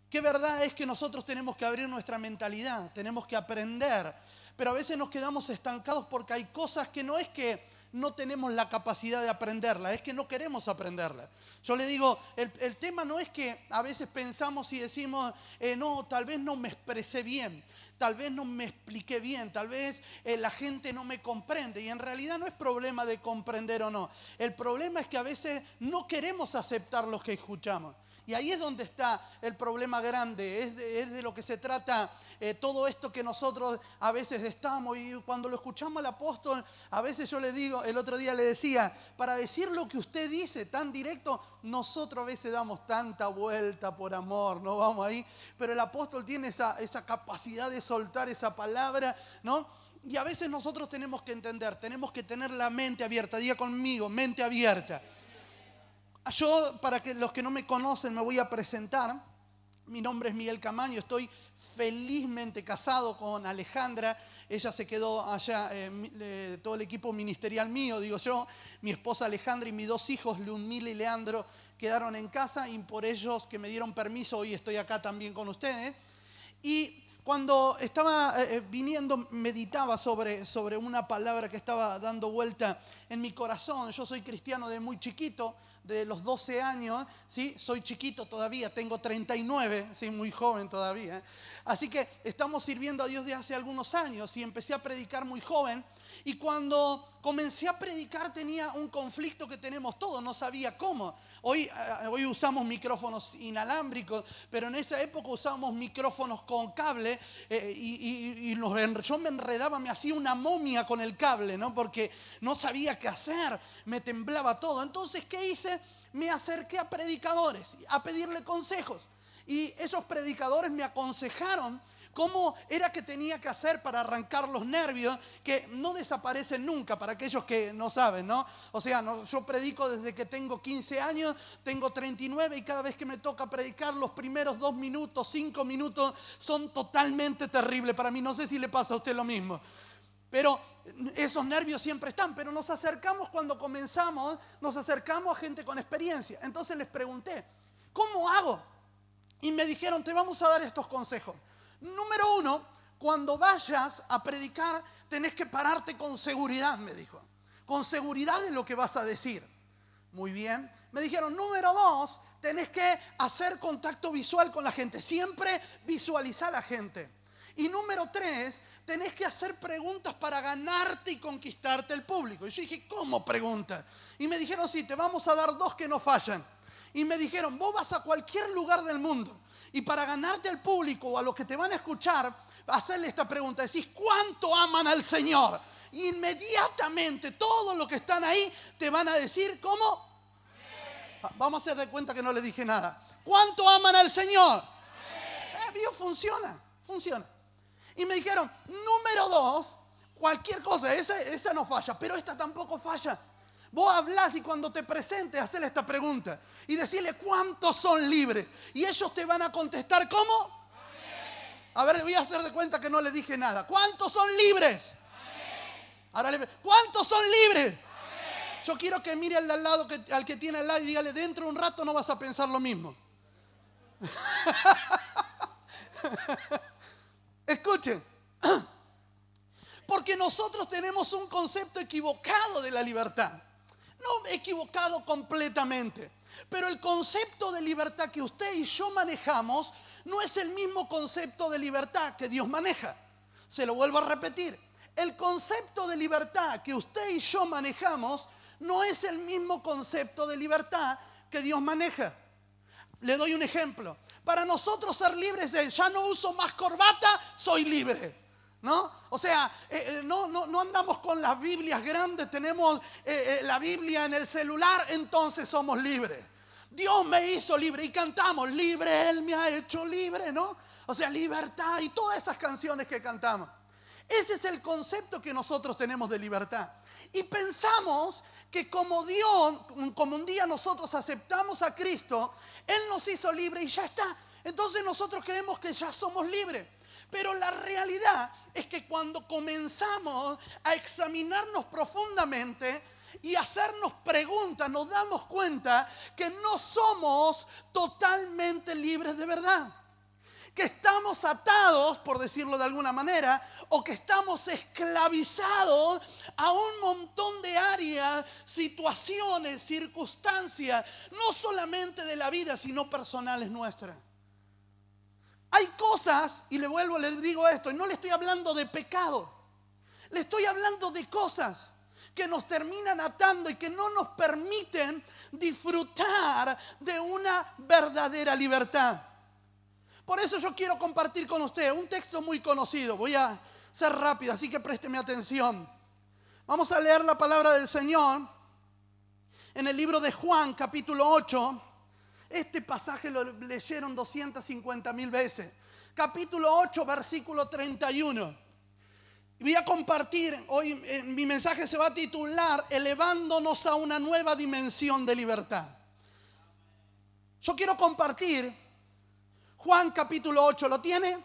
Qué verdad es que nosotros tenemos que abrir nuestra mentalidad, tenemos que aprender, pero a veces nos quedamos estancados porque hay cosas que no es que no tenemos la capacidad de aprenderla, es que no queremos aprenderla. Yo le digo, el tema no es que a veces pensamos y decimos, no, tal vez no me expresé bien, tal vez no me expliqué bien, tal vez la gente no me comprende. Y en realidad no es problema de comprender o no. El problema es que a veces no queremos aceptar lo que escuchamos. Y ahí es donde está el problema grande, es de lo que se trata todo esto que nosotros a veces estamos. Y cuando lo escuchamos al apóstol, a veces yo le digo, el otro día le decía, para decir lo que usted dice tan directo, nosotros a veces damos tanta vuelta por amor, no vamos ahí. Pero el apóstol tiene esa capacidad de soltar esa palabra, ¿no? Y a veces nosotros tenemos que entender, tenemos que tener la mente abierta. Diga conmigo, mente abierta. Yo, para que los que no me conocen, me voy a presentar. Mi nombre es Miguel Camaño, estoy felizmente casado con Alejandra. Ella se quedó allá, todo el equipo ministerial mío, digo yo. Mi esposa Alejandra y mis dos hijos, Ludmila y Leandro, quedaron en casa y por ellos que me dieron permiso, hoy estoy acá también con ustedes. Y cuando estaba viniendo, meditaba sobre una palabra que estaba dando vuelta en mi corazón. Yo soy cristiano de muy chiquito, de los 12 años, ¿sí? Soy chiquito todavía, tengo 39, ¿sí? Muy joven todavía. Así que estamos sirviendo a Dios desde hace algunos años y empecé a predicar muy joven. Y cuando comencé a predicar tenía un conflicto que tenemos todos, no sabía cómo. Hoy usamos micrófonos inalámbricos, pero en esa época usábamos micrófonos con cable yo me enredaba, me hacía una momia con el cable, ¿no? Porque no sabía qué hacer, me temblaba todo. Entonces, ¿qué hice? Me acerqué a predicadores a pedirle consejos. Y esos predicadores me aconsejaron cómo era que tenía que hacer para arrancar los nervios, que no desaparecen nunca, para aquellos que no saben, ¿no? O sea, yo predico desde que tengo 15 años, tengo 39 y cada vez que me toca predicar, los primeros 2 minutos, 5 minutos son totalmente terribles para mí. No sé si le pasa a usted lo mismo. Pero esos nervios siempre están, pero nos acercamos cuando comenzamos, nos acercamos a gente con experiencia. Entonces les pregunté, ¿cómo hago? Y me dijeron, te vamos a dar estos consejos. Número 1, cuando vayas a predicar, tenés que pararte con seguridad, me dijo. Con seguridad en lo que vas a decir. Muy bien. Me dijeron, número 2, tenés que hacer contacto visual con la gente. Siempre visualizar a la gente. Y número 3, tenés que hacer preguntas para ganarte y conquistarte el público. Y yo dije, ¿cómo preguntas? Y me dijeron, sí, te vamos a dar 2 que no fallan. Y me dijeron, vos vas a cualquier lugar del mundo y para ganarte al público o a los que te van a escuchar, hacerle esta pregunta, decís, ¿cuánto aman al Señor? Inmediatamente todos los que están ahí te van a decir, ¿cómo? Vamos a hacer de cuenta que no le dije nada. ¿Cuánto aman al Señor? Vio, funciona. Y me dijeron, número 2, cualquier cosa, esa no falla, pero esta tampoco falla. Vos hablás y cuando te presentes, hacele esta pregunta y decirle cuántos son libres. Y ellos te van a contestar, ¿cómo? Amén. A ver, voy a hacer de cuenta que no le dije nada. ¿Cuántos son libres? Amén. Ahora, ¿cuántos son libres? Amén. Yo quiero que mire al lado, al que tiene al lado y dígale, dentro de un rato no vas a pensar lo mismo. Escuchen. Porque nosotros tenemos un concepto equivocado de la libertad. No equivocado completamente, pero el concepto de libertad que usted y yo manejamos no es el mismo concepto de libertad que Dios maneja. Se lo vuelvo a repetir. El concepto de libertad que usted y yo manejamos no es el mismo concepto de libertad que Dios maneja. Le doy un ejemplo. Para nosotros ser libres de ya no uso más corbata, soy libre. ¿No? O sea, no andamos con las Biblias grandes, tenemos la Biblia en el celular, entonces somos libres. Dios me hizo libre y cantamos, libre, Él me ha hecho libre, ¿no? O sea, libertad y todas esas canciones que cantamos. Ese es el concepto que nosotros tenemos de libertad. Y pensamos que como un día nosotros aceptamos a Cristo, Él nos hizo libre y ya está. Entonces nosotros creemos que ya somos libres. Pero la realidad es que cuando comenzamos a examinarnos profundamente y hacernos preguntas, nos damos cuenta que no somos totalmente libres de verdad. que estamos atados, por decirlo de alguna manera, o que estamos esclavizados a un montón de áreas, situaciones, circunstancias, no solamente de la vida, sino personales nuestras. Hay cosas, y le digo esto, y no le estoy hablando de pecado, le estoy hablando de cosas que nos terminan atando y que no nos permiten disfrutar de una verdadera libertad. Por eso yo quiero compartir con usted un texto muy conocido. Voy a ser rápido, así que présteme atención. Vamos a leer la palabra del Señor en el libro de Juan, capítulo 8. Este pasaje lo leyeron 250,000 veces. Capítulo 8, versículo 31. Voy a compartir, hoy mi mensaje se va a titular Elevándonos a una nueva dimensión de libertad. Yo quiero compartir Juan capítulo 8, ¿lo tiene?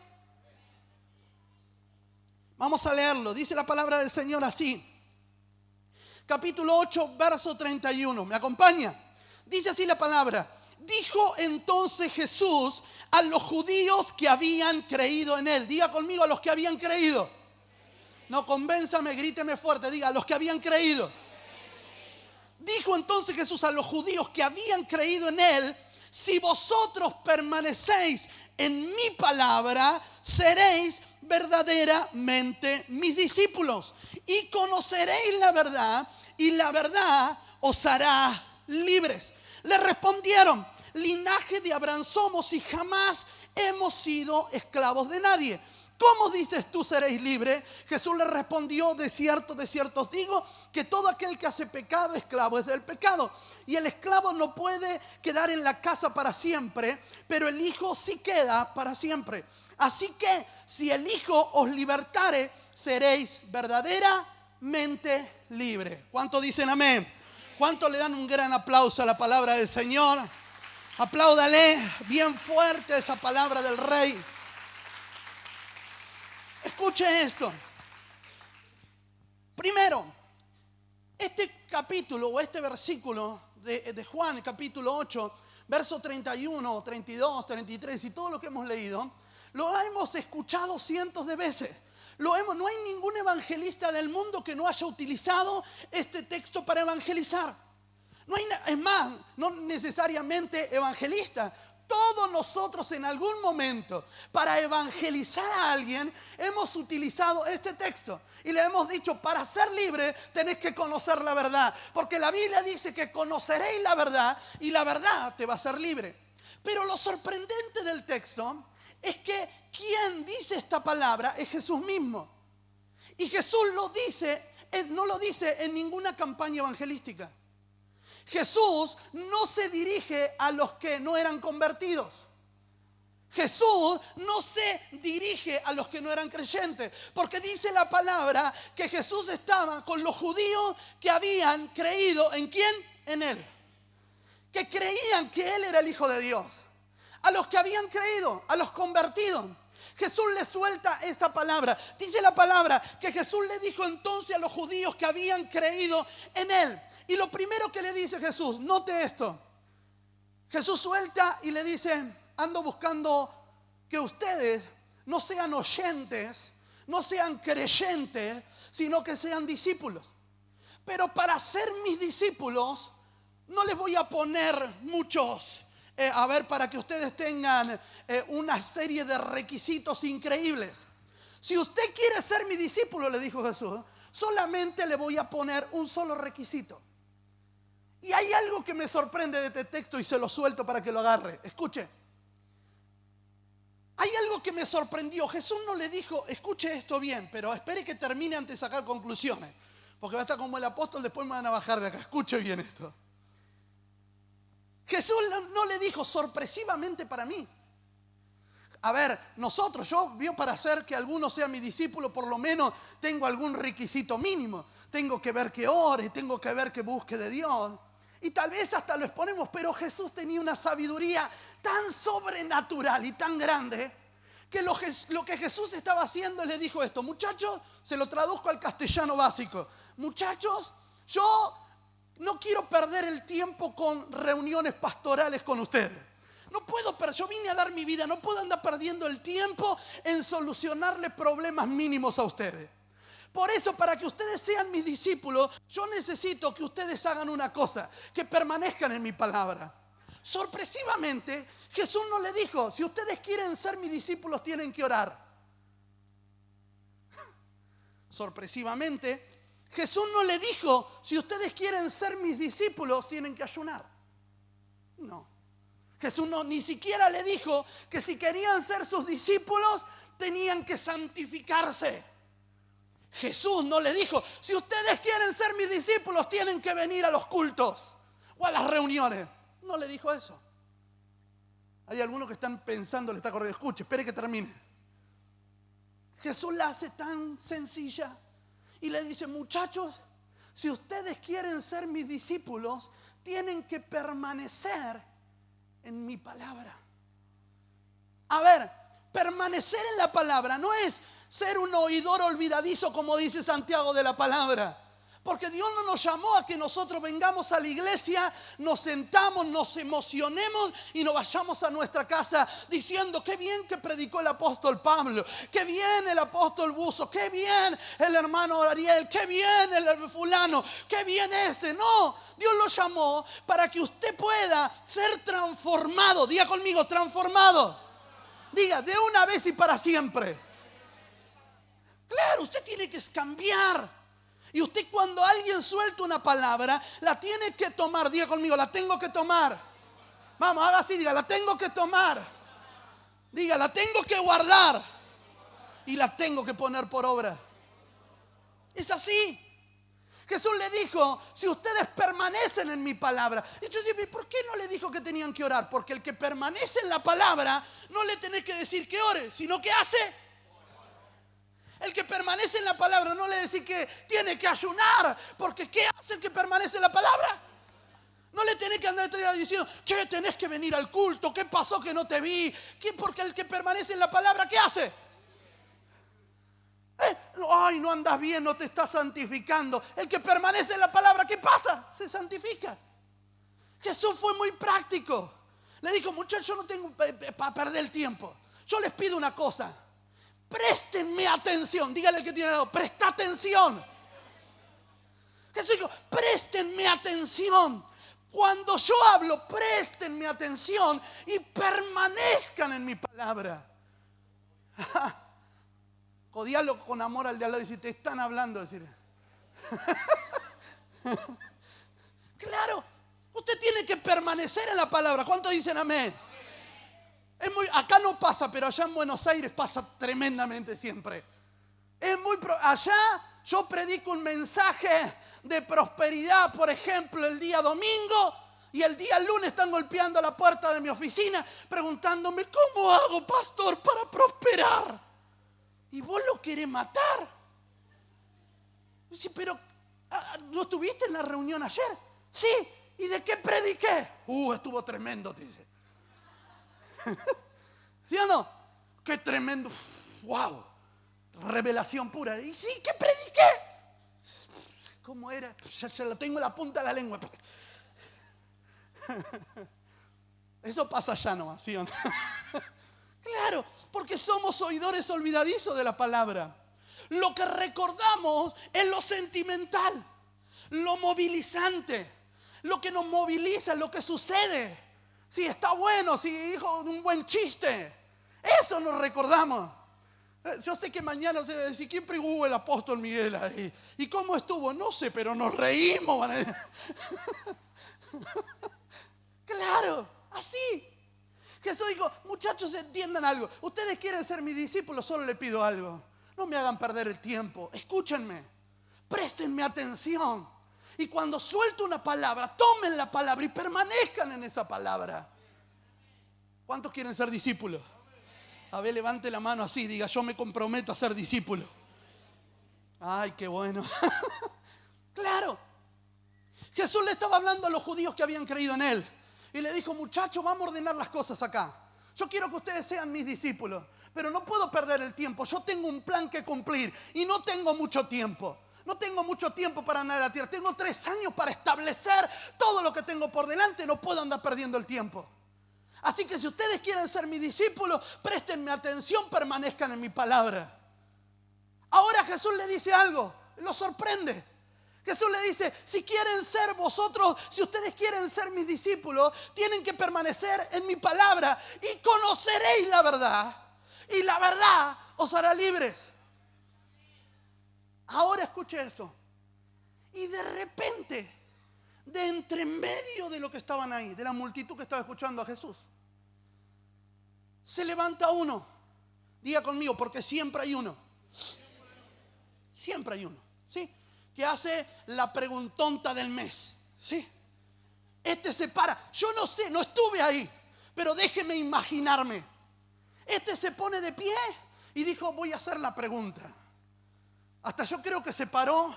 Vamos a leerlo. Dice la palabra del Señor así. Capítulo 8, verso 31. ¿Me acompaña? Dice así la palabra. Dijo entonces Jesús a los judíos que habían creído en él. Diga conmigo, a los que habían creído. No, convénzame, gríteme fuerte. Diga, a los que habían creído. Dijo entonces Jesús a los judíos que habían creído en él. Si vosotros permanecéis en mi palabra, seréis verdaderamente mis discípulos. Y conoceréis la verdad, y la verdad os hará libres. Le respondieron, linaje de Abraham somos y jamás hemos sido esclavos de nadie. ¿Cómo dices tú seréis libres? Jesús le respondió, de cierto os digo, que todo aquel que hace pecado, esclavo es del pecado. Y el esclavo no puede quedar en la casa para siempre, pero el Hijo sí queda para siempre. Así que si el Hijo os libertare, seréis verdaderamente libres. ¿Cuánto dicen amén? ¿Cuánto le dan un gran aplauso a la palabra del Señor? Apláudale bien fuerte esa palabra del Rey. Escuche esto. Primero, este capítulo o este versículo de Juan, capítulo 8, verso 31, 32, 33 y todo lo que hemos leído, lo hemos escuchado cientos de veces. No hay ningún evangelista del mundo que no haya utilizado este texto para evangelizar. Es más, no necesariamente evangelista. Todos nosotros en algún momento para evangelizar a alguien hemos utilizado este texto y le hemos dicho, para ser libre tenés que conocer la verdad, porque la Biblia dice que conoceréis la verdad y la verdad te va a hacer libre. Pero lo sorprendente del texto es que quien dice esta palabra es Jesús mismo. Y Jesús no lo dice en ninguna campaña evangelística. Jesús no se dirige a los que no eran convertidos. Jesús no se dirige a los que no eran creyentes, porque dice la palabra que Jesús estaba con los judíos que habían creído ¿en quién? En él. Que creían que él era el Hijo de Dios. A los que habían creído, a los convertidos. Jesús le suelta esta palabra. Dice la palabra que Jesús le dijo entonces a los judíos que habían creído en él. Y lo primero que le dice Jesús, note esto. Jesús suelta y le dice, ando buscando que ustedes no sean oyentes, no sean creyentes, sino que sean discípulos. Pero para ser mis discípulos, no les voy a poner muchos, para que ustedes tengan una serie de requisitos increíbles. Si usted quiere ser mi discípulo, le dijo Jesús, solamente le voy a poner un solo requisito. Y hay algo que me sorprende de este texto y se lo suelto para que lo agarre. Escuche. Hay algo que me sorprendió. Jesús no le dijo, escuche esto bien, pero espere que termine antes de sacar conclusiones. Porque va a estar como el apóstol, después me van a bajar de acá. Escuche bien esto. Jesús no le dijo sorpresivamente para mí. A ver, yo para hacer que alguno sea mi discípulo, por lo menos tengo algún requisito mínimo. Tengo que ver que ore, tengo que ver que busque de Dios. Y tal vez hasta lo exponemos, pero Jesús tenía una sabiduría tan sobrenatural y tan grande que lo que Jesús estaba haciendo, le dijo esto, muchachos, se lo traduzco al castellano básico. Muchachos, yo no quiero perder el tiempo con reuniones pastorales con ustedes. No puedo, pero yo vine a dar mi vida. No puedo andar perdiendo el tiempo en solucionarle problemas mínimos a ustedes. Por eso, para que ustedes sean mis discípulos, yo necesito que ustedes hagan una cosa, que permanezcan en mi palabra. Sorpresivamente, Jesús no le dijo, si ustedes quieren ser mis discípulos, tienen que orar. Sorpresivamente, Jesús no le dijo, si ustedes quieren ser mis discípulos, tienen que ayunar. No. Jesús no, ni siquiera le dijo que si querían ser sus discípulos, tenían que santificarse. Jesús no le dijo, si ustedes quieren ser mis discípulos, tienen que venir a los cultos o a las reuniones. No le dijo eso. Hay algunos que están pensando, le está corriendo, escuche, espere que termine. Jesús la hace tan sencilla y le dice, muchachos, si ustedes quieren ser mis discípulos, tienen que permanecer en mi palabra. A ver, permanecer en la palabra no es ser un oidor olvidadizo, como dice Santiago de la palabra. Porque Dios no nos llamó a que nosotros vengamos a la iglesia, nos sentamos, nos emocionemos y nos vayamos a nuestra casa diciendo qué bien que predicó el apóstol Pablo, qué bien el apóstol Buzo, qué bien el hermano Ariel, qué bien el fulano, qué bien este. No, Dios lo llamó para que usted pueda ser transformado. Diga conmigo, transformado. Diga, de una vez y para siempre. Claro, usted tiene que cambiar. Y usted, cuando alguien suelta una palabra, la tiene que tomar. Diga conmigo, la tengo que tomar. Vamos, haga así, diga, la tengo que tomar. Diga, la tengo que guardar. Y la tengo que poner por obra. Es así. Jesús le dijo, si ustedes permanecen en mi palabra. Y yo decía, ¿por qué no le dijo que tenían que orar? Porque el que permanece en la palabra, no le tenés que decir que ore, sino que hace. El que permanece en la palabra no le decís que tiene que ayunar, porque ¿qué hace el que permanece en la palabra? No le tenés que andar diciendo, che, tenés que venir al culto, ¿qué pasó que no te vi? ¿Qué? Porque el que permanece en la palabra, ¿qué hace? Ay, no andas bien, no te estás santificando. El que permanece en la palabra, ¿qué pasa? Se santifica. Jesús fue muy práctico. Le dijo, muchachos, yo no tengo para perder el tiempo. Yo les pido una cosa. Préstenme atención. Dígale al que tiene al lado, presta atención. Jesús dijo, préstenme atención. Cuando yo hablo, préstenme atención y permanezcan en mi palabra. Codialo con amor al de al lado y si te están hablando, decir. Claro, usted tiene que permanecer en la palabra. ¿Cuántos dicen amén? Acá no pasa, pero allá en Buenos Aires pasa tremendamente siempre. Allá yo predico un mensaje de prosperidad, por ejemplo, el día domingo, y el día lunes están golpeando la puerta de mi oficina preguntándome, ¿cómo hago, pastor, para prosperar? Y vos lo querés matar. Sí, pero ¿no estuviste en la reunión ayer? Sí. ¿Y de qué prediqué? Estuvo tremendo, te dice. ¿Sí o no? Qué tremendo. Wow. Revelación pura. Y sí, ¿qué prediqué? ¿Cómo era? Ya lo tengo en la punta de la lengua. Eso pasa allá nomás, ¿sí o no? Claro, porque somos oidores olvidadizos de la palabra. Lo que recordamos es lo sentimental, lo movilizante, lo que nos moviliza, lo que sucede. Si está bueno, si dijo un buen chiste, eso nos recordamos. Yo sé que mañana se va a decir, ¿quién predicó el apóstol Miguel ahí? ¿Y cómo estuvo? No sé, pero nos reímos. Claro, así. Jesús dijo, muchachos, entiendan algo. Ustedes quieren ser mis discípulos, solo les pido algo. No me hagan perder el tiempo. Escúchenme. Préstenme atención. Y cuando suelto una palabra, tomen la palabra y permanezcan en esa palabra. ¿Cuántos quieren ser discípulos? A ver, levante la mano así, diga, yo me comprometo a ser discípulo. Ay, qué bueno. Claro. Jesús le estaba hablando a los judíos que habían creído en él. Y le dijo, muchachos, vamos a ordenar las cosas acá. Yo quiero que ustedes sean mis discípulos, pero no puedo perder el tiempo. Yo tengo un plan que cumplir y no tengo mucho tiempo. No tengo mucho tiempo para andar en la tierra. Tengo 3 años para establecer todo lo que tengo por delante. No puedo andar perdiendo el tiempo. Así que si ustedes quieren ser mis discípulos, préstenme atención, permanezcan en mi palabra. Ahora Jesús le dice algo, lo sorprende. Jesús le dice, si quieren ser vosotros, si ustedes quieren ser mis discípulos, tienen que permanecer en mi palabra y conoceréis la verdad. Y la verdad os hará libres. Ahora escuche esto. Y de repente, de entre medio de lo que estaban ahí, de la multitud que estaba escuchando a Jesús, se levanta uno. Diga conmigo, porque siempre hay uno. Siempre hay uno, ¿sí? Que hace la preguntonta del mes, ¿sí? Este se para. Yo no sé, no estuve ahí, pero déjeme imaginarme. Este se pone de pie y dijo, voy a hacer la pregunta. Hasta yo creo que se paró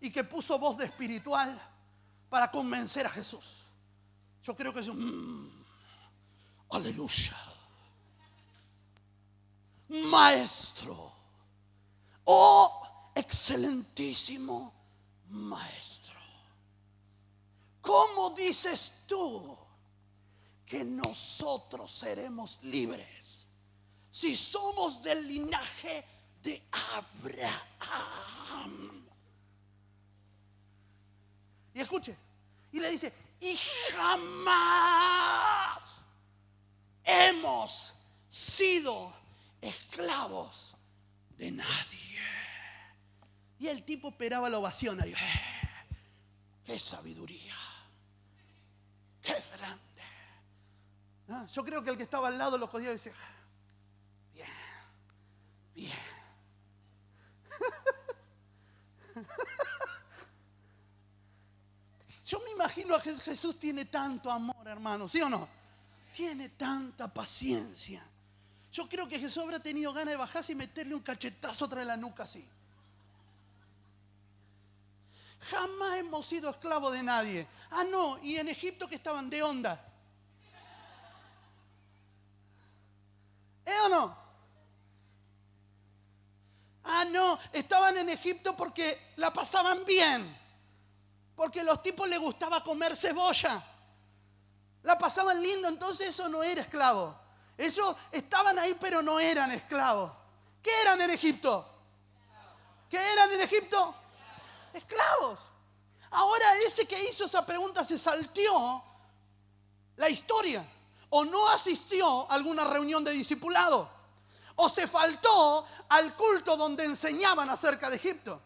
y que puso voz de espiritual para convencer a Jesús. Yo creo que es aleluya. Maestro, oh excelentísimo maestro, ¿cómo dices tú que nosotros seremos libres si somos del linaje de Abraham? Y escuche, y le dice, y jamás hemos sido esclavos de nadie. Y el tipo esperaba la ovación ahí. ¡Qué sabiduría! ¡Qué grande! ¿Ah? Yo creo que el que estaba al lado lo codía y decía, bien, bien. Yo me imagino a Jesús tiene tanto amor, hermano, ¿sí o no? Tiene tanta paciencia. Yo creo que Jesús habrá tenido ganas de bajarse y meterle un cachetazo tras la nuca así. Jamás hemos sido esclavos de nadie. Ah, no, y en Egipto que estaban de onda. ¿O no? Ah, no, estaban en Egipto porque la pasaban bien. Porque a los tipos les gustaba comer cebolla. La pasaban lindo, entonces eso no era esclavo. Ellos estaban ahí pero no eran esclavos. ¿Qué eran en Egipto? ¿Qué eran en Egipto? Esclavos. Ahora ese que hizo esa pregunta se salteó la historia. O no asistió a alguna reunión de discipulado. O se faltó al culto donde enseñaban acerca de Egipto.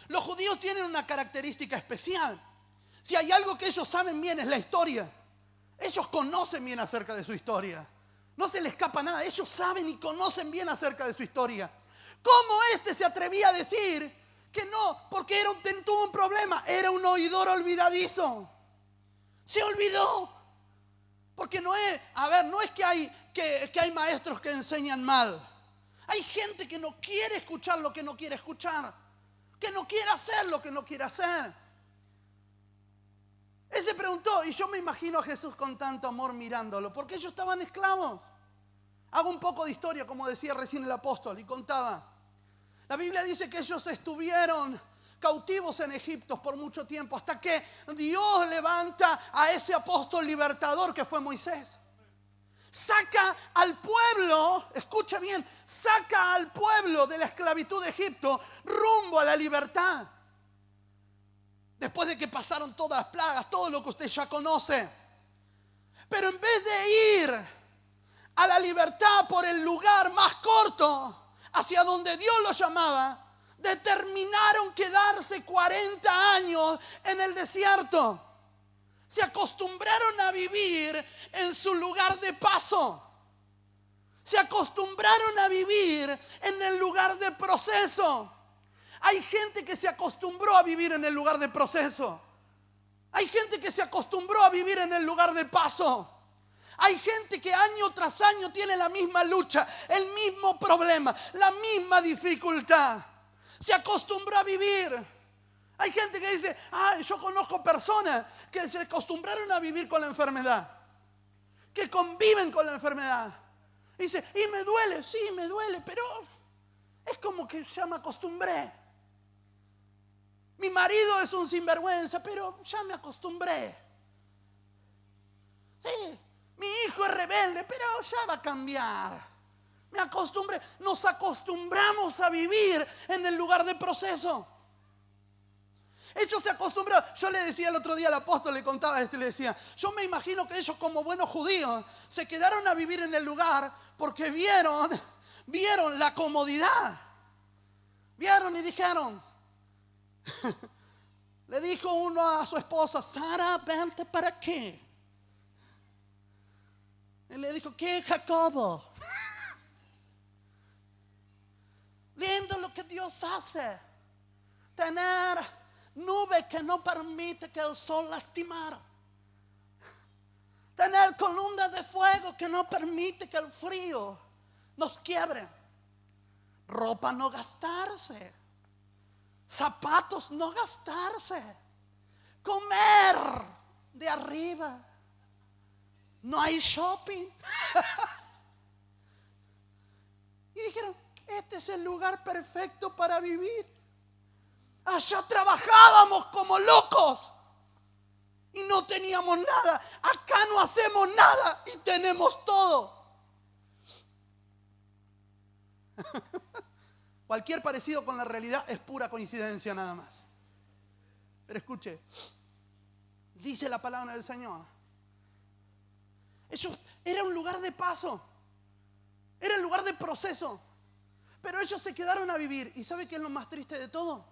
Los judíos tienen una característica especial. Si hay algo que ellos saben bien es la historia. Ellos conocen bien acerca de su historia. No se les escapa nada. Ellos saben y conocen bien acerca de su historia. ¿Cómo este se atrevía a decir que no? Porque tuvo un problema. Era un oidor olvidadizo. Se olvidó. Porque no es que hay maestros que enseñan mal. Hay gente que no quiere escuchar lo que no quiere escuchar. Que no quiere hacer lo que no quiere hacer. Él se preguntó, y yo me imagino a Jesús con tanto amor mirándolo, porque ellos estaban esclavos. Hago un poco de historia, como decía recién el apóstol, y contaba. La Biblia dice que ellos estuvieron cautivos en Egipto por mucho tiempo, hasta que Dios levanta a ese apóstol libertador que fue Moisés. Saca al pueblo, escucha bien, saca al pueblo de la esclavitud de Egipto rumbo a la libertad. Después de que pasaron todas las plagas, todo lo que usted ya conoce. Pero en vez de ir a la libertad por el lugar más corto, hacia donde Dios los llamaba, determinaron quedarse 40 años en el desierto. Se acostumbraron a vivir en su lugar de paso. Se acostumbraron a vivir en el lugar de proceso. Hay gente que se acostumbró a vivir en el lugar de proceso. Hay gente que se acostumbró a vivir en el lugar de paso. Hay gente que año tras año tiene la misma lucha, el mismo problema, la misma dificultad. Se acostumbró a vivir. Hay gente que dice, yo conozco personas que se acostumbraron a vivir con la enfermedad, que conviven con la enfermedad. Dice, y me duele, sí, me duele, pero es como que ya me acostumbré. Mi marido es un sinvergüenza, pero ya me acostumbré. Sí, Mi hijo es rebelde, pero ya va a cambiar. Nos acostumbramos a vivir en el lugar de proceso. Ellos se acostumbraron. Yo le decía el otro día al apóstol, le contaba esto y le decía, yo me imagino que ellos como buenos judíos se quedaron a vivir en el lugar porque vieron la comodidad. Vieron y dijeron, le dijo uno a su esposa, Sara, vente para aquí. Y le dijo, ¿qué, Jacobo? Lindo lo que Dios hace. Tener nube que no permite que el sol lastimara. Tener columnas de fuego que no permite que el frío nos quiebre. Ropa no gastarse. Zapatos no gastarse. Comer de arriba. No hay shopping. Y dijeron, este es el lugar perfecto para vivir. Allá trabajábamos como locos y no teníamos nada. Acá no hacemos nada y tenemos todo. Cualquier parecido con la realidad es pura coincidencia nada más. Pero escuche, dice la palabra del Señor. Eso era un lugar de paso, era el lugar de proceso. Pero ellos se quedaron a vivir. ¿Y sabe qué es lo más triste de todo?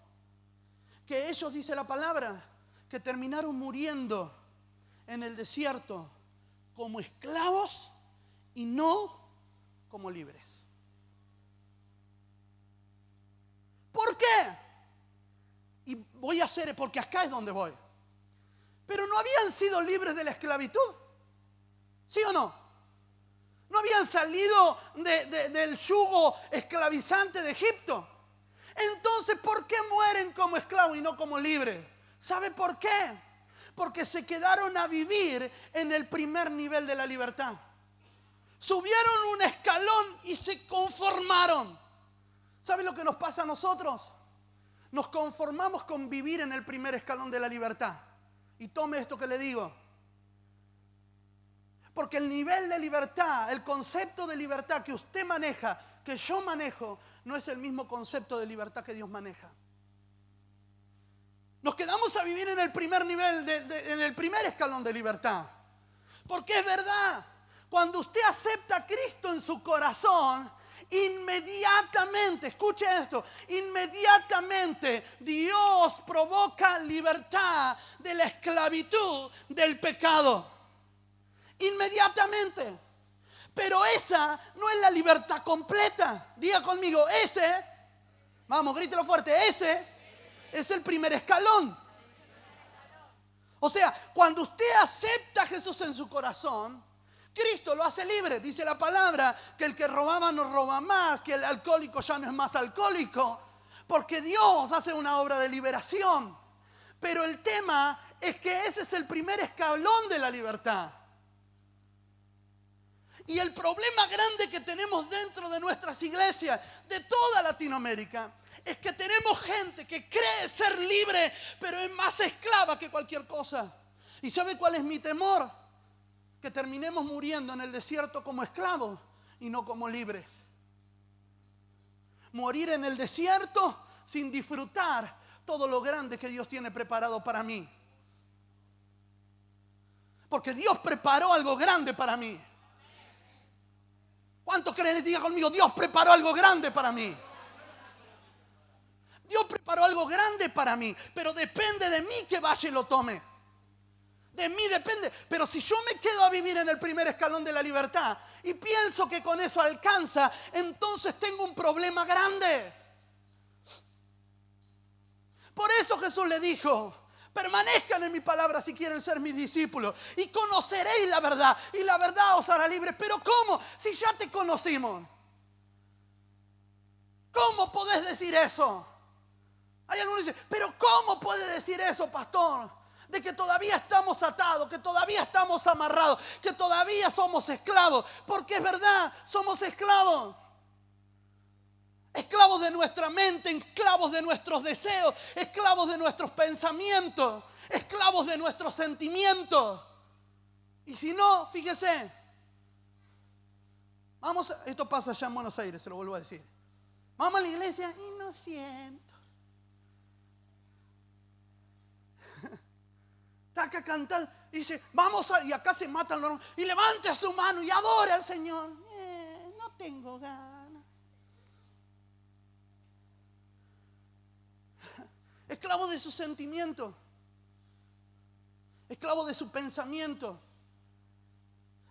Que ellos, dice la palabra, que terminaron muriendo en el desierto como esclavos y no como libres. ¿Por qué? Y voy a hacer, porque acá es donde voy. Pero no habían sido libres de la esclavitud. ¿Sí o no? ¿No habían salido del yugo esclavizante de Egipto? Entonces, ¿por qué mueren como esclavos y no como libres? ¿Sabe por qué? Porque se quedaron a vivir en el primer nivel de la libertad. Subieron un escalón y se conformaron. ¿Sabe lo que nos pasa a nosotros? Nos conformamos con vivir en el primer escalón de la libertad. Y tome esto que le digo. Porque el nivel de libertad, el concepto de libertad que usted maneja, que yo manejo, no es el mismo concepto de libertad que Dios maneja. Nos quedamos a vivir en el primer nivel, en el primer escalón de libertad. Porque es verdad, cuando usted acepta a Cristo en su corazón, inmediatamente, escuche esto, inmediatamente Dios provoca libertad de la esclavitud del pecado. Inmediatamente. Pero esa no es la libertad completa. Diga conmigo, vamos, grítelo fuerte, ese es el primer escalón. O sea, cuando usted acepta a Jesús en su corazón, Cristo lo hace libre. Dice la palabra que el que robaba no roba más, que el alcohólico ya no es más alcohólico, porque Dios hace una obra de liberación. Pero el tema es que ese es el primer escalón de la libertad. Y el problema grande que tenemos dentro de nuestras iglesias, de toda Latinoamérica, es que tenemos gente que cree ser libre, pero es más esclava que cualquier cosa. ¿Y sabe cuál es mi temor? Que terminemos muriendo en el desierto como esclavos y no como libres. Morir en el desierto sin disfrutar todo lo grande que Dios tiene preparado para mí. Porque Dios preparó algo grande para mí. ¿Cuántos creen? Diga conmigo, Dios preparó algo grande para mí. Dios preparó algo grande para mí, pero depende de mí que vaya y lo tome. De mí depende. Pero si yo me quedo a vivir en el primer escalón de la libertad y pienso que con eso alcanza, entonces tengo un problema grande. Por eso Jesús le dijo, permanezcan en mi palabra si quieren ser mis discípulos y conoceréis la verdad y la verdad os hará libres. Pero ¿cómo? Si ya te conocimos. ¿Cómo podés decir eso? Hay algunos que dicen, pero ¿cómo puede decir eso, pastor? De que todavía estamos atados, que todavía estamos amarrados, que todavía somos esclavos. Porque es verdad, somos esclavos. Esclavos de nuestra mente, esclavos de nuestros deseos, esclavos de nuestros pensamientos, esclavos de nuestros sentimientos. Y si no, fíjese, Esto pasa allá en Buenos Aires, se lo vuelvo a decir. Vamos a la iglesia y no siento. Está acá cantando y dice, y acá se matan los... Y levante su mano y adore al Señor. No tengo ganas. Esclavo de su sentimiento. Esclavo de su pensamiento.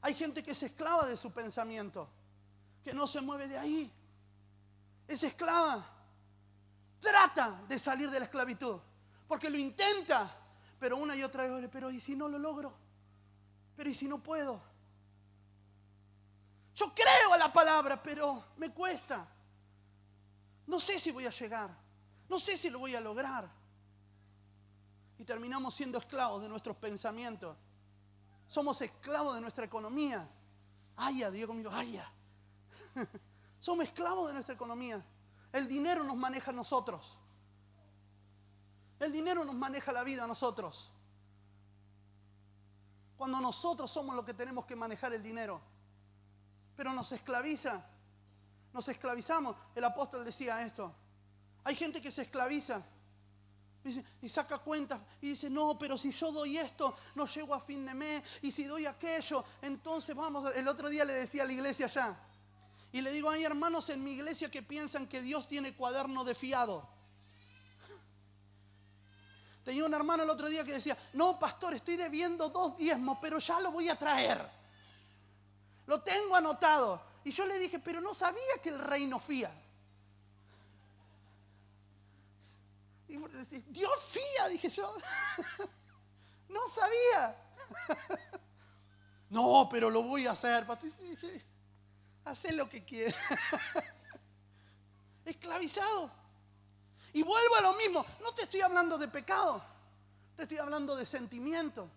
Hay gente que es esclava de su pensamiento, que no se mueve de ahí. Es esclava. Trata de salir de la esclavitud, porque lo intenta, pero una y otra vez, pero ¿y si no lo logro? Pero ¿y si no puedo? Yo creo a la palabra, pero me cuesta. No sé si voy a llegar. No sé si lo voy a lograr. Y terminamos siendo esclavos de nuestros pensamientos. Somos esclavos de nuestra economía. Diga conmigo, Somos esclavos de nuestra economía. El dinero nos maneja a nosotros. El dinero nos maneja la vida a nosotros. Cuando nosotros somos los que tenemos que manejar el dinero. Pero nos esclaviza. Nos esclavizamos. El apóstol decía esto. Hay gente que se esclaviza. Y saca cuentas y dice, no, pero si yo doy esto, no llego a fin de mes. Y si doy aquello, entonces vamos. El otro día le decía a la iglesia allá. Y le digo, hay hermanos en mi iglesia que piensan que Dios tiene cuaderno de fiado. Tenía un hermano el otro día que decía, no, pastor, estoy debiendo 2 diezmos, pero ya lo voy a traer. Lo tengo anotado. Y yo le dije, pero no sabía que el rey no fía. Y Dios fía, dije yo. No sabía. No, pero lo voy a hacer. Hacé lo que quieras. Esclavizado. Y vuelvo a lo mismo. No te estoy hablando de pecado. Te estoy hablando de sentimiento.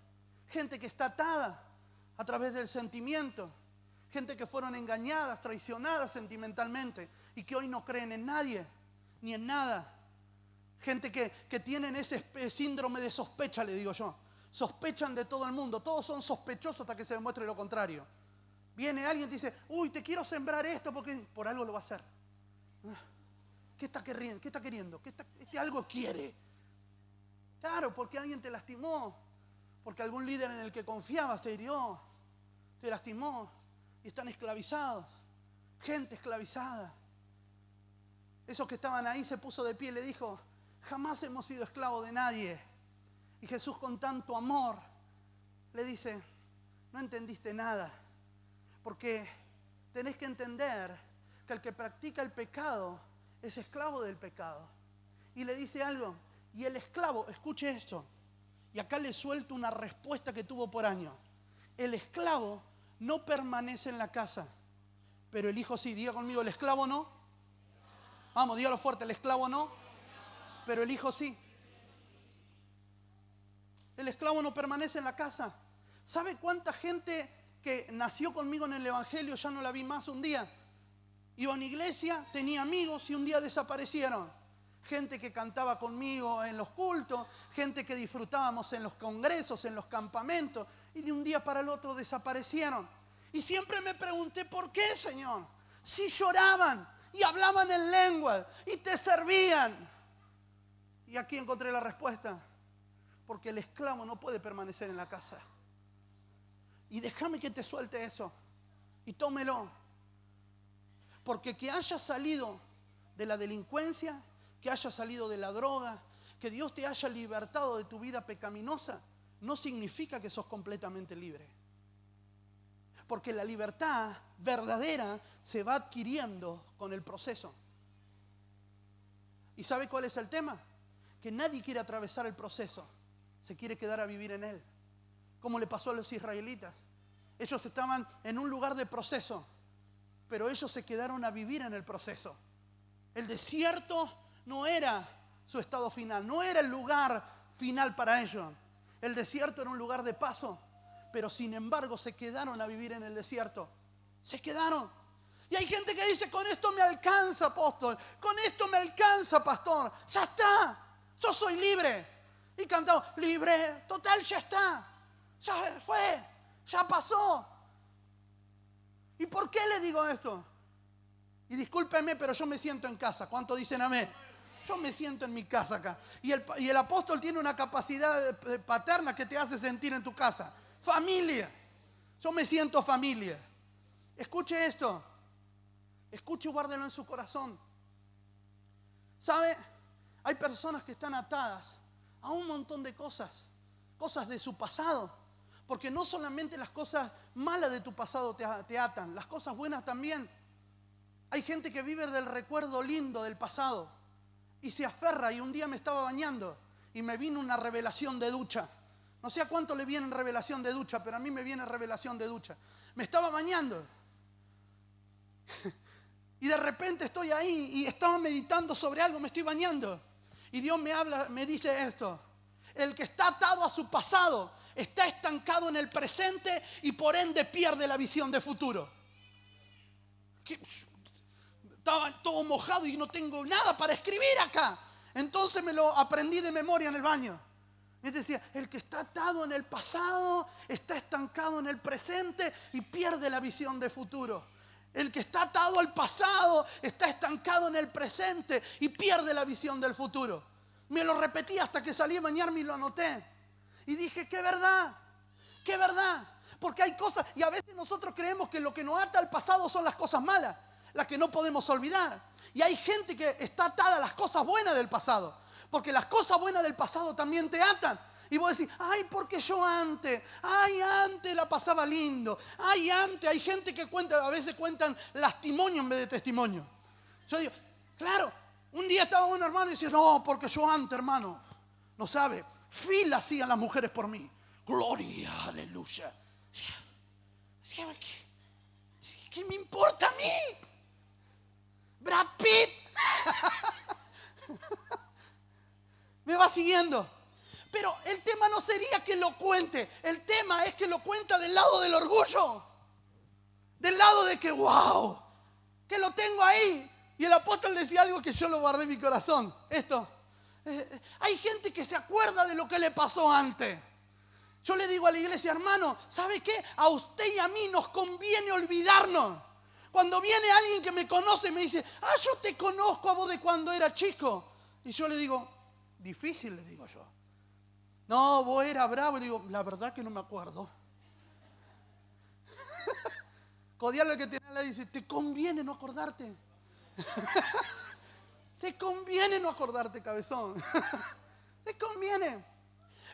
Gente que está atada a través del sentimiento. Gente que fueron engañadas, traicionadas sentimentalmente. Y que hoy no creen en nadie, ni en nada. Gente que tienen ese síndrome de sospecha, le digo yo. Sospechan de todo el mundo. Todos son sospechosos hasta que se demuestre lo contrario. Viene alguien y te dice, te quiero sembrar esto porque por algo lo va a hacer. ¿Qué está queriendo? ¿Qué está queriendo? Este algo quiere. Claro, porque alguien te lastimó. Porque algún líder en el que confiabas te hirió. Te lastimó. Y están esclavizados. Gente esclavizada. Esos que estaban ahí se puso de pie y le dijo, jamás hemos sido esclavos de nadie. Y Jesús con tanto amor le dice, no entendiste nada. Porque tenés que entender que el que practica el pecado es esclavo del pecado. Y le dice algo, y el esclavo, escuche esto, y acá le suelto una respuesta que tuvo por años. El esclavo no permanece en la casa, pero el hijo sí. Diga conmigo, el esclavo no. Vamos, dígalo fuerte, el esclavo no, pero el hijo sí. El esclavo no permanece en la casa. ¿Sabe cuánta gente que nació conmigo en el evangelio ya no la vi más un día? Iba a una iglesia, tenía amigos y un día desaparecieron. Gente que cantaba conmigo en los cultos, gente que disfrutábamos en los congresos, en los campamentos, y de un día para el otro desaparecieron. Y siempre me pregunté, ¿por qué, Señor? Si lloraban y hablaban en lengua y te servían. Y aquí encontré la respuesta. Porque el esclavo no puede permanecer en la casa. Y déjame que te suelte eso. Y tómelo. Porque que haya salido de la delincuencia, que haya salido de la droga, que Dios te haya libertado de tu vida pecaminosa, no significa que sos completamente libre. Porque la libertad verdadera se va adquiriendo con el proceso. ¿Y sabe cuál es el tema? Que nadie quiere atravesar el proceso. Se quiere quedar a vivir en él. Como le pasó a los israelitas. Ellos estaban en un lugar de proceso, pero ellos se quedaron a vivir en el proceso. El desierto no era su estado final, no era el lugar final para ellos. El desierto era un lugar de paso, pero sin embargo se quedaron a vivir en el desierto. Se quedaron. Y hay gente que dice, con esto me alcanza, apóstol, con esto me alcanza, pastor, ya está, yo soy libre. Y cantamos, libre, total, ya está, ya fue, ya pasó. ¿Y por qué le digo esto? Y discúlpeme, pero yo me siento en casa. ¿Cuánto dicen amén? Yo me siento en mi casa acá. Y el apóstol tiene una capacidad paterna que te hace sentir en tu casa. Familia. Yo me siento familia. Escuche esto. Escuche y guárdelo en su corazón. ¿Sabe? Hay personas que están atadas a un montón de cosas. Cosas de su pasado. Porque no solamente las cosas malas de tu pasado te atan. Las cosas buenas también. Hay gente que vive del recuerdo lindo del pasado. Y se aferra. Y un día me estaba bañando. Y me vino una revelación de ducha. No sé a cuánto le viene revelación de ducha. Pero a mí me viene revelación de ducha. Me estaba bañando. Y de repente estoy ahí y estaba meditando sobre algo, me estoy bañando. Y Dios me habla, me dice esto. El que está atado a su pasado está estancado en el presente y por ende pierde la visión de futuro. Estaba todo mojado y no tengo nada para escribir acá. Entonces me lo aprendí de memoria en el baño. Y decía, el que está atado en el pasado está estancado en el presente y pierde la visión de futuro. El que está atado al pasado está estancado en el presente y pierde la visión del futuro. Me lo repetí hasta que salí a bañarme y lo anoté. Y dije, qué verdad, qué verdad. Porque hay cosas, y a veces nosotros creemos que lo que nos ata al pasado son las cosas malas, las que no podemos olvidar. Y hay gente que está atada a las cosas buenas del pasado. Porque las cosas buenas del pasado también te atan. Y vos decís, ay, porque yo antes la pasaba lindo. Ay, antes, hay gente que cuenta, a veces cuentan testimonio en vez de testimonio. Yo digo, claro, un día estaba un hermano y decía, no, porque yo antes, hermano, no sabe, fila hacían las mujeres por mí. Gloria, aleluya. ¿Qué me importa a mí? Brad Pitt. ¿Me va siguiendo? Pero el tema no sería que lo cuente. El tema es que lo cuenta del lado del orgullo. Del lado de que, wow, que lo tengo ahí. Y el apóstol decía algo que yo lo guardé en mi corazón. Esto. Hay gente que se acuerda de lo que le pasó antes. Yo le digo a la iglesia, hermano, ¿sabe qué? A usted y a mí nos conviene olvidarnos. Cuando viene alguien que me conoce y me dice, yo te conozco a vos de cuando era chico. Y yo le digo, difícil, le digo yo. No, vos eras bravo. Y digo, la verdad que no me acuerdo. Codiarle al que tiene le dice, te conviene no acordarte. Te conviene no acordarte, cabezón. Te conviene.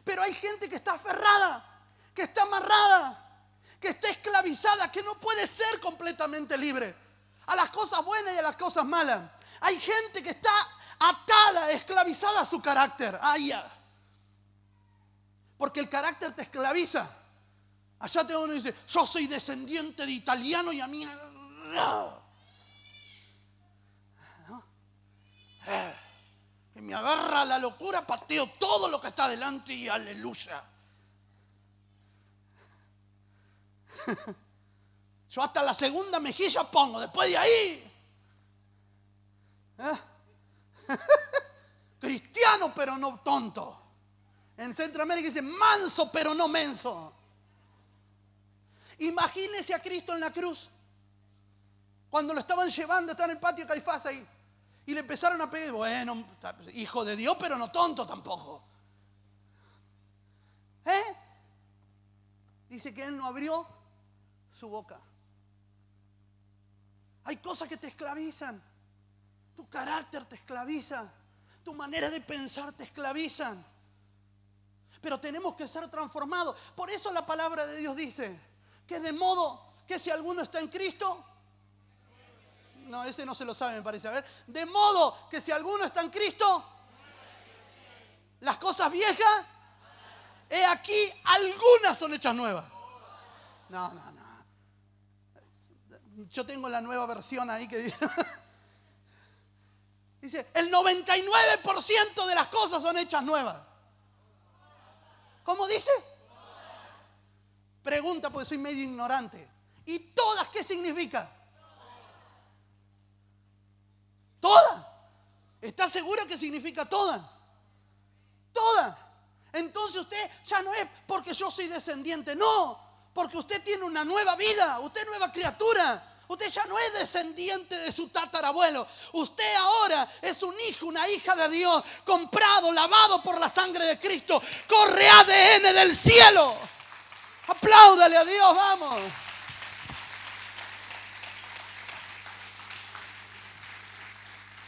Pero hay gente que está aferrada, que está amarrada, que está esclavizada, que no puede ser completamente libre a las cosas buenas y a las cosas malas. Hay gente que está atada, esclavizada a su carácter. Porque el carácter te esclaviza. Allá te uno dice, yo soy descendiente de italiano y a mí... ¿No? Que me agarra la locura, pateo todo lo que está delante y aleluya. Yo hasta la segunda mejilla pongo, después de ahí. Cristiano pero no tonto. En Centroamérica dicen manso pero no menso. Imagínese a Cristo en la cruz. Cuando lo estaban llevando, está en el patio de Caifás ahí. Y le empezaron a pedir, bueno, hijo de Dios, pero no tonto tampoco. Dice que él no abrió su boca. Hay cosas que te esclavizan. Tu carácter te esclaviza. Tu manera de pensar te esclavizan. Pero tenemos que ser transformados. Por eso la palabra de Dios dice que de modo que si alguno está en Cristo... No, ese no se lo sabe, me parece. A ver. De modo que si alguno está en Cristo, las cosas viejas, he aquí, algunas son hechas nuevas. No. Yo tengo la nueva versión ahí que dice, el 99% de las cosas son hechas nuevas. ¿Cómo dice? Pregunta porque soy medio ignorante. ¿Y todas qué significa? ¿Toda? ¿Está segura que significa toda? Toda. Entonces usted ya no es porque yo soy descendiente, no. Porque usted tiene una nueva vida, usted es nueva criatura. Usted ya no es descendiente de su tatarabuelo. Usted ahora es un hijo, una hija de Dios, comprado, lavado por la sangre de Cristo. Corre ADN del cielo. Apláudale a Dios, vamos.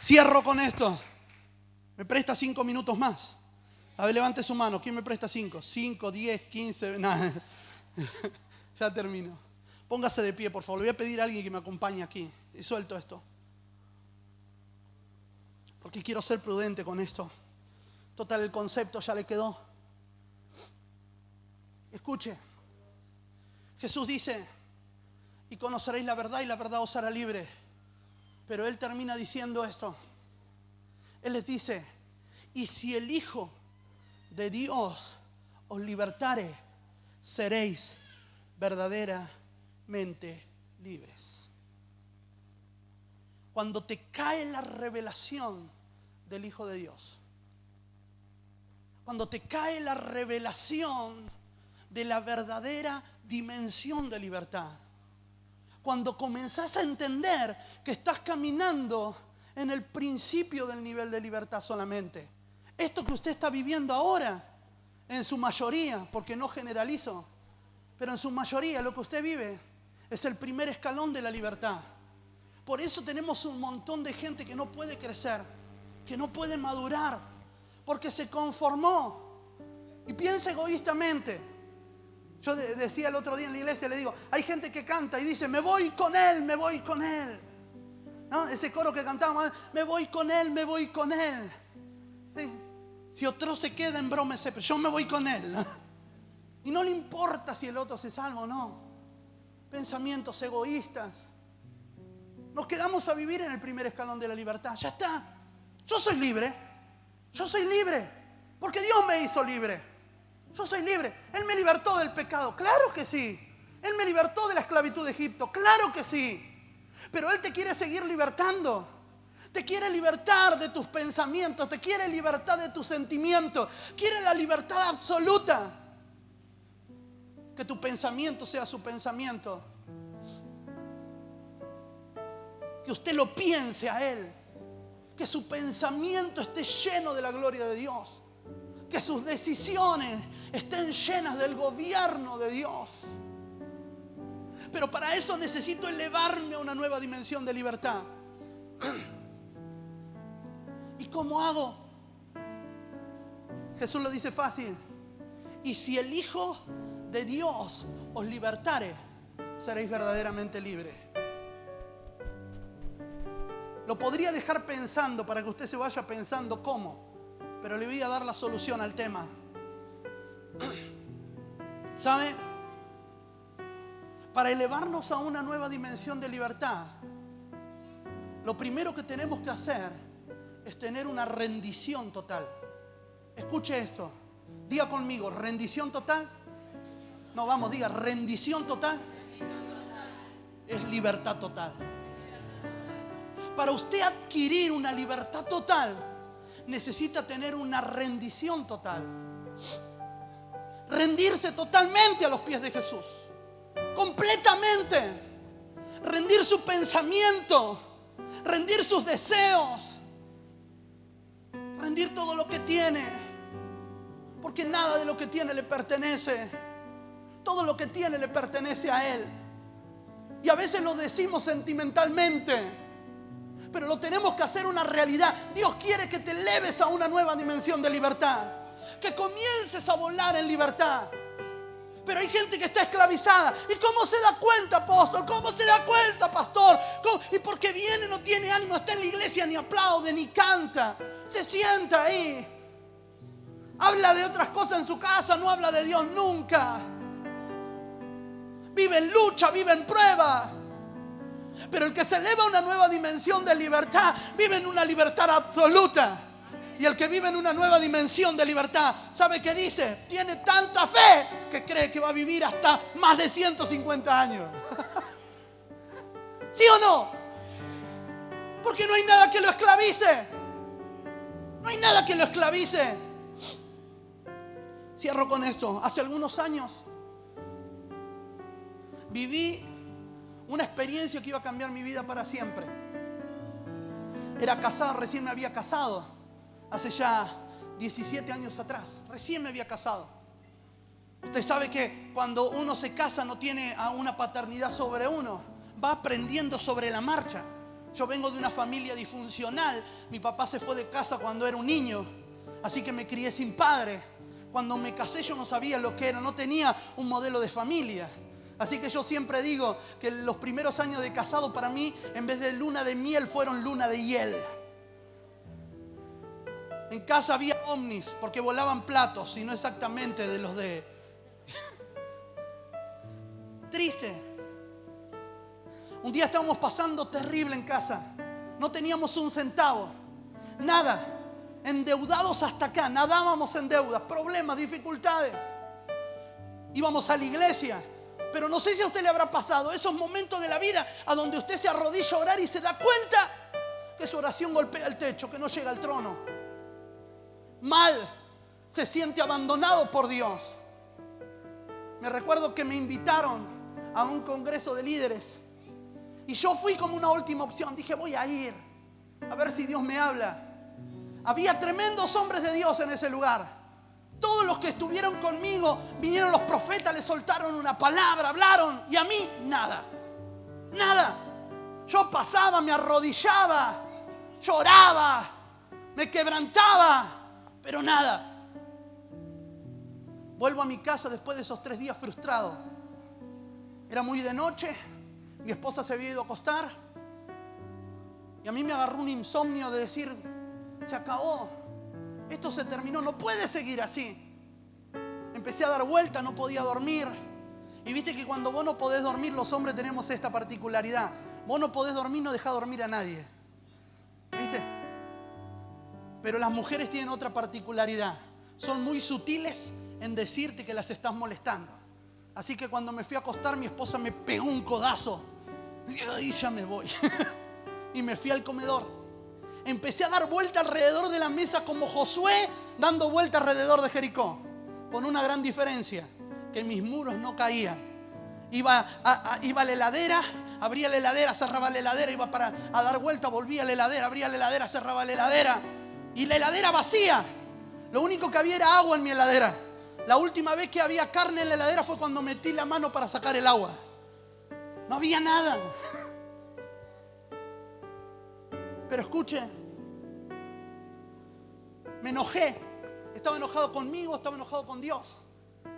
Cierro con esto. ¿Me presta 5 minutos más? A ver, levante su mano. ¿Quién me presta 5? 5, 10, 15. Nada. Ya termino. Póngase de pie, por favor. Le voy a pedir a alguien que me acompañe aquí. Y suelto esto. Porque quiero ser prudente con esto. Total, el concepto ya le quedó. Escuche. Jesús dice, y conoceréis la verdad y la verdad os hará libre. Pero Él termina diciendo esto. Él les dice, y si el Hijo de Dios os libertare, seréis verdaderamente libres. Cuando te cae la revelación del Hijo de Dios, cuando te cae la revelación de la verdadera dimensión de libertad, cuando comenzás a entender que estás caminando en el principio del nivel de libertad solamente, esto que usted está viviendo ahora, en su mayoría, porque no generalizo, pero en su mayoría lo que usted vive es el primer escalón de la libertad. Por eso tenemos un montón de gente que no puede crecer, que no puede madurar, porque se conformó y piensa egoístamente. Yo decía el otro día en la iglesia, le digo, hay gente que canta y dice, me voy con él, me voy con él. ¿No? Ese coro que cantábamos, me voy con él, me voy con él. ¿Sí? Si otro se queda en broma, pero yo me voy con él. Y no le importa si el otro se salva o no. Pensamientos egoístas. Nos quedamos a vivir en el primer escalón de la libertad. Ya está. Yo soy libre. Yo soy libre. Porque Dios me hizo libre. Yo soy libre. Él me libertó del pecado. Claro que sí. Él me libertó de la esclavitud de Egipto. Claro que sí. Pero Él te quiere seguir libertando. Te quiere libertar de tus pensamientos. Te quiere libertar de tus sentimientos. Quiere la libertad absoluta. Que tu pensamiento sea su pensamiento. Que usted lo piense a Él. Que su pensamiento esté lleno de la gloria de Dios. Que sus decisiones estén llenas del gobierno de Dios. Pero para eso necesito elevarme a una nueva dimensión de libertad. ¿Y cómo hago? Jesús lo dice fácil. Y si el Hijo de Dios os libertare, seréis verdaderamente libres. Lo podría dejar pensando para que usted se vaya pensando cómo, pero le voy a dar la solución al tema. ¿Sabe? Para elevarnos a una nueva dimensión de libertad, lo primero que tenemos que hacer es tener una rendición total. Escuche esto. Diga conmigo, rendición total. No, vamos, diga, rendición total es libertad total. Para usted adquirir una libertad total, necesita tener una rendición total. Rendirse totalmente a los pies de Jesús. Completamente. Rendir su pensamiento. Rendir sus deseos. Rendir todo lo que tiene. Porque nada de lo que tiene le pertenece. Todo lo que tiene le pertenece a Él. Y a veces lo decimos sentimentalmente, pero lo tenemos que hacer una realidad. Dios quiere que te eleves a una nueva dimensión de libertad. Que comiences a volar en libertad. Pero hay gente que está esclavizada. ¿Y cómo se da cuenta, apóstol? ¿Cómo se da cuenta, pastor? ¿Cómo? Y porque viene, no tiene ánimo, está en la iglesia, ni aplaude, ni canta. Se sienta ahí. Habla de otras cosas en su casa, no habla de Dios nunca. Vive en lucha, vive en prueba. Pero el que se eleva a una nueva dimensión de libertad, vive en una libertad absoluta. Y el que vive en una nueva dimensión de libertad, ¿sabe qué dice? Tiene tanta fe que cree que va a vivir hasta más de 150 años. ¿Sí o no? Porque no hay nada que lo esclavice. No hay nada que lo esclavice. Cierro con esto. Hace algunos años viví una experiencia que iba a cambiar mi vida para siempre. Era casado, recién me había casado, hace ya 17 años atrás, recién me había casado. Usted sabe que cuando uno se casa no tiene a una paternidad sobre uno, va aprendiendo sobre la marcha. Yo vengo de una familia disfuncional, mi papá se fue de casa cuando era un niño, así que me crié sin padre. Cuando me casé yo no sabía lo que era, no tenía un modelo de familia. Así que yo siempre digo que los primeros años de casado para mí, en vez de luna de miel, fueron luna de hiel. En casa había ovnis, porque volaban platos, y no exactamente de los de... Triste. Un día estábamos pasando terrible en casa. No teníamos un centavo. Nada. Endeudados hasta acá. Nadábamos en deudas, problemas, dificultades. Íbamos a la iglesia. Pero no sé si a usted le habrá pasado esos momentos de la vida a donde usted se arrodilla a orar y se da cuenta que su oración golpea el techo, que no llega al trono. Mal. Se siente abandonado por Dios. Me recuerdo que me invitaron a un congreso de líderes. Y yo fui como una última opción. Dije, voy a ir a ver si Dios me habla. Había tremendos hombres de Dios en ese lugar. Todos los que estuvieron conmigo, vinieron los profetas, le soltaron una palabra, hablaron. Y a mí, nada. Nada. Yo pasaba, me arrodillaba, lloraba, me quebrantaba, pero nada. Vuelvo a mi casa después de esos 3 días frustrado. Era muy de noche. Mi esposa se había ido a acostar y a mí me agarró un insomnio de decir, se acabó, esto se terminó, no puede seguir así. Empecé a dar vueltas, no podía dormir. Y viste que cuando vos no podés dormir, los hombres tenemos esta particularidad. Vos no podés dormir, no dejás dormir a nadie. ¿Viste? Pero las mujeres tienen otra particularidad. Son muy sutiles en decirte que las estás molestando. Así que cuando me fui a acostar, mi esposa me pegó un codazo. Y ya me voy. Y me fui al comedor. Empecé a dar vuelta alrededor de la mesa como Josué dando vuelta alrededor de Jericó. Con una gran diferencia, que mis muros no caían. Iba a la heladera, abría la heladera, cerraba la heladera, iba a dar vuelta, volvía a la heladera, abría la heladera, cerraba la heladera. Y la heladera vacía. Lo único que había era agua en mi heladera. La última vez que había carne en la heladera fue cuando metí la mano para sacar el agua. No había nada. Pero escuche, me enojé. Estaba enojado conmigo, estaba enojado con Dios.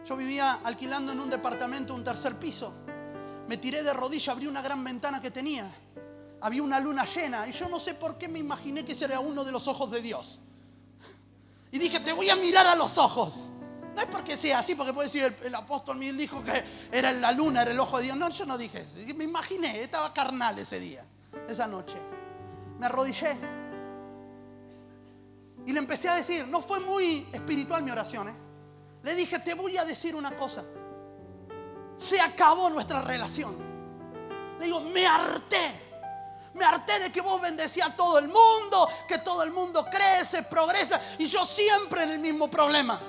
Yo vivía alquilando en un departamento, un 3er piso. Me tiré de rodillas, abrí una gran ventana que tenía. Había una luna llena y yo no sé por qué me imaginé que ese era uno de los ojos de Dios. Y dije, te voy a mirar a los ojos. No es porque sea así, porque puede decir el apóstol Miguel dijo que era la luna, era el ojo de Dios. No, yo no dije eso. Me imaginé, estaba carnal ese día, esa noche. Me arrodillé. Y le empecé a decir, no fue muy espiritual mi oración, Le dije, te voy a decir una cosa. Se acabó nuestra relación. Le digo, me harté. Me harté de que vos bendecías a todo el mundo, que todo el mundo crece, progresa. Y yo siempre en el mismo problema.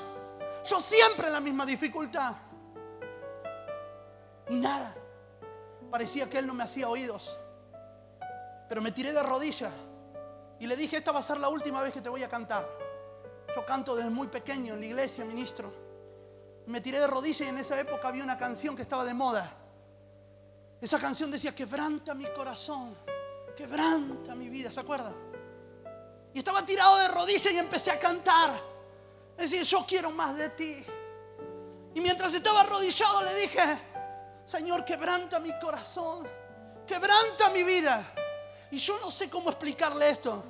Yo siempre en la misma dificultad. Y nada. Parecía que él no me hacía oídos. Pero me tiré de rodillas. Y le dije, esta va a ser la última vez que te voy a cantar. Yo canto desde muy pequeño en la iglesia, ministro. Me tiré de rodillas y en esa época había una canción que estaba de moda. Esa canción decía, quebranta mi corazón, quebranta mi vida, ¿se acuerda? Y estaba tirado de rodillas y empecé a cantar. Es decir, yo quiero más de ti. Y mientras estaba arrodillado le dije, Señor, quebranta mi corazón, quebranta mi vida. Y yo no sé cómo explicarle esto,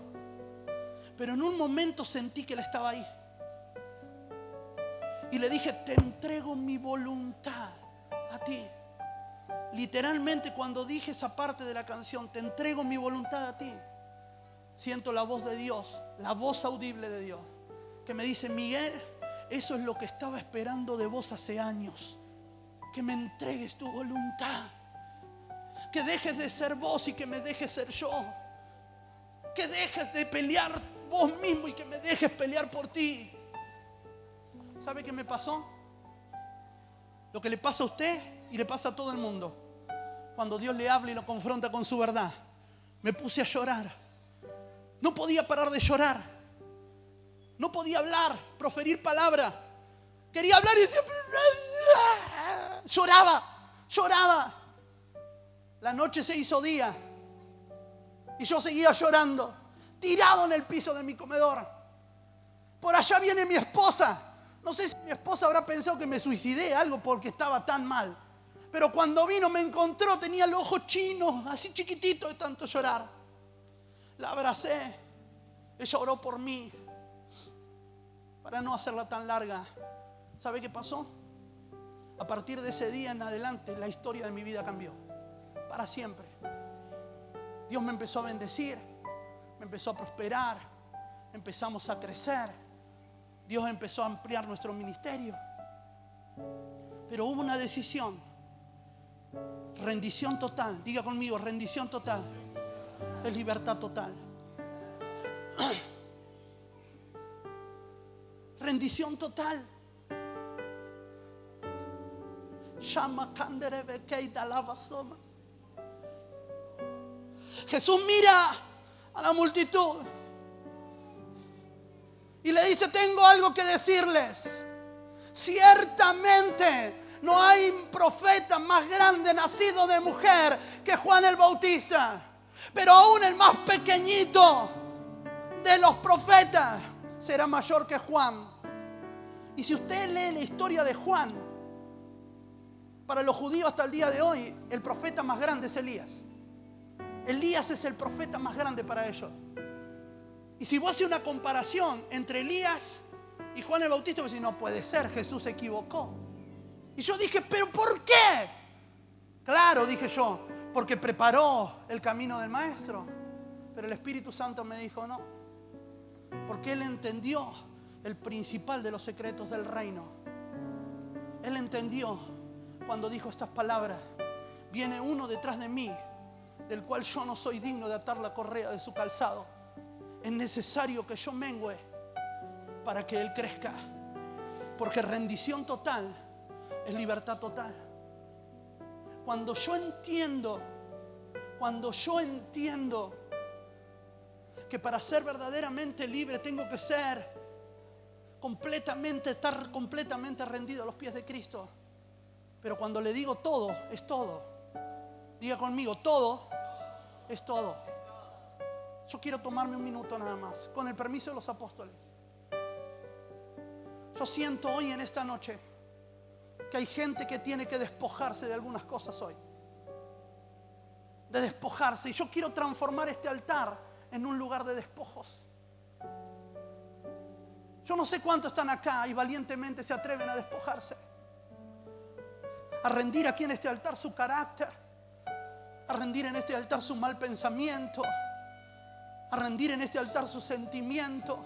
pero en un momento sentí que Él estaba ahí. Y le dije, te entrego mi voluntad a ti. Literalmente cuando dije esa parte de la canción, te entrego mi voluntad a ti, siento la voz de Dios, la voz audible de Dios, que me dice, Miguel, eso es lo que estaba esperando de vos hace años. Que me entregues tu voluntad. Que dejes de ser vos y que me dejes ser yo. Que dejes de pelear vos mismo y que me dejes pelear por ti. ¿Sabe qué me pasó? Lo que le pasa a usted y le pasa a todo el mundo. cuando Dios le habla y lo confronta con su verdad, me puse a llorar. No podía parar de llorar. No podía hablar, proferir palabra. Quería hablar y siempre lloraba. La noche se hizo día y yo seguía llorando, tirado en el piso de mi comedor. Por allá viene mi esposa. No sé si mi esposa habrá pensado que me suicidé, algo porque estaba tan mal. Pero cuando vino me encontró, tenía los ojos chinos, así chiquititos de tanto llorar. La abracé, ella oró por mí. Para no hacerla tan larga, ¿sabe qué pasó? A partir de ese día en adelante, la historia de mi vida cambió. Para siempre. Dios me empezó a bendecir, me empezó a prosperar, empezamos a crecer. Dios empezó a ampliar nuestro ministerio. Pero hubo una decisión. Rendición total. Diga conmigo, rendición total. Es libertad total. Rendición total. Jesús mira a la multitud y le dice: tengo algo que decirles. Ciertamente no hay un profeta más grande nacido de mujer que Juan el Bautista, pero aún el más pequeñito de los profetas será mayor que Juan. Y si usted lee la historia de Juan, para los judíos hasta el día de hoy, el profeta más grande es Elías. Elías es el profeta más grande para ellos. Y si vos haces una comparación entre Elías y Juan el Bautista, vos decís: no puede ser, Jesús se equivocó. Y yo dije: ¿pero por qué? Claro, dije yo, porque preparó el camino del maestro. Pero el Espíritu Santo me dijo: no, porque él entendió el principal de los secretos del reino. Él entendió cuando dijo estas palabras: viene uno detrás de mí, del cual yo no soy digno de atar la correa de su calzado. Es necesario que yo mengüe para que él crezca, porque rendición total es libertad total. Cuando yo entiendo que para ser verdaderamente libre tengo que estar completamente rendido a los pies de Cristo. Pero cuando le digo todo, es todo. Diga conmigo, todo es todo. Yo quiero tomarme un minuto nada más, con el permiso de los apóstoles. Yo siento hoy en esta noche que hay gente que tiene que despojarse de algunas cosas hoy. De despojarse. Y yo quiero transformar este altar en un lugar de despojos. Yo no sé cuántos están acá y valientemente se atreven a despojarse. A rendir aquí en este altar su carácter. A rendir en este altar su mal pensamiento. A rendir en este altar su sentimiento.